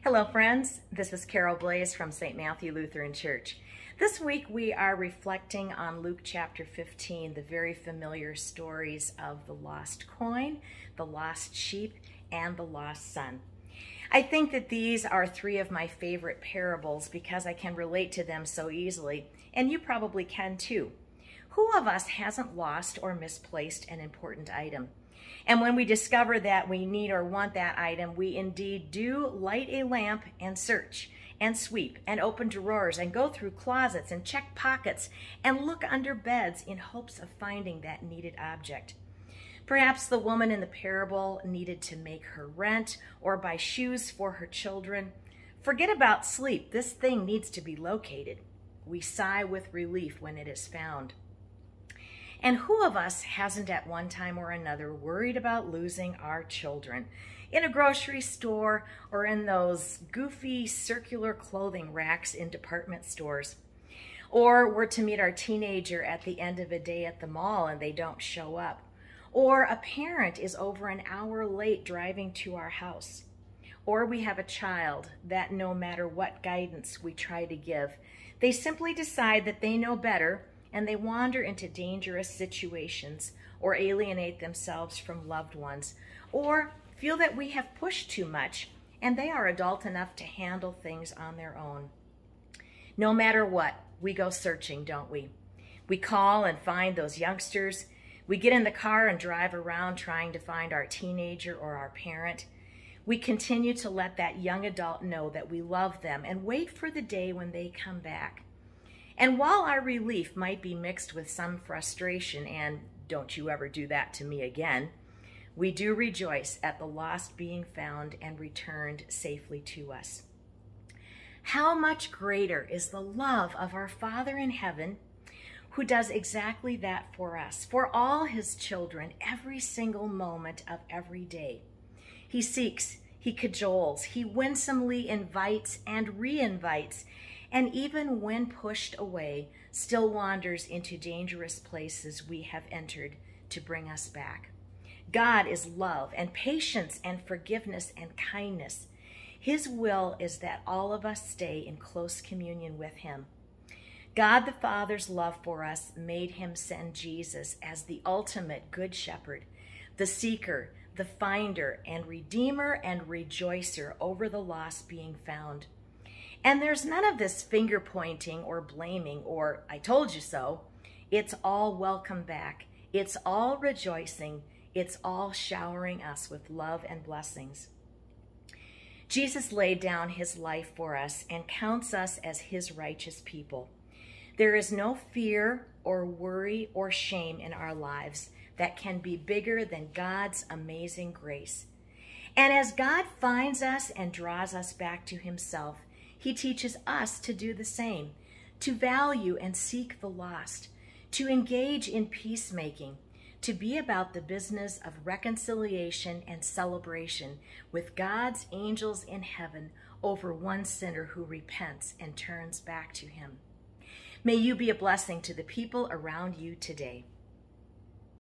Hello friends, this is Carol Blaze from St. Matthew Lutheran Church. This week we are reflecting on Luke chapter 15, the very familiar stories of the lost coin, the lost sheep, and the lost son. I think that these are three of my favorite parables because I can relate to them so easily, and you probably can too. Who of us hasn't lost or misplaced an important item? And when we discover that we need or want that item, we indeed do light a lamp and search and sweep and open drawers and go through closets and check pockets and look under beds in hopes of finding that needed object. Perhaps the woman in the parable needed to make her rent or buy shoes for her children. Forget about sleep. This thing needs to be located. We sigh with relief when it is found. And who of us hasn't at one time or another worried about losing our children in a grocery store or in those goofy circular clothing racks in department stores? Or we're to meet our teenager at the end of a day at the mall and they don't show up. Or a parent is over an hour late driving to our house. Or we have a child that no matter what guidance we try to give, they simply decide that they know better and they wander into dangerous situations or alienate themselves from loved ones, or feel that we have pushed too much and they are adult enough to handle things on their own. No matter what, we go searching, don't we? We call and find those youngsters. We get in the car and drive around trying to find our teenager or our parent. We continue to let that young adult know that we love them and wait for the day when they come back. And while our relief might be mixed with some frustration, and don't you ever do that to me again, we do rejoice at the lost being found and returned safely to us. How much greater is the love of our Father in heaven, who does exactly that for us, for all his children, every single moment of every day. He seeks, he cajoles, he winsomely invites and re-invites, and even when pushed away, still wanders into dangerous places we have entered to bring us back. God is love and patience and forgiveness and kindness. His will is that all of us stay in close communion with him. God the Father's love for us made him send Jesus as the ultimate good shepherd, the seeker, the finder, and redeemer and rejoicer over the lost being found. And there's none of this finger pointing or blaming or I told you so. It's all welcome back. It's all rejoicing. It's all showering us with love and blessings. Jesus laid down his life for us and counts us as his righteous people. There is no fear or worry or shame in our lives that can be bigger than God's amazing grace. And as God finds us and draws us back to himself, he teaches us to do the same, to value and seek the lost, to engage in peacemaking, to be about the business of reconciliation and celebration with God's angels in heaven over one sinner who repents and turns back to him. May you be a blessing to the people around you today.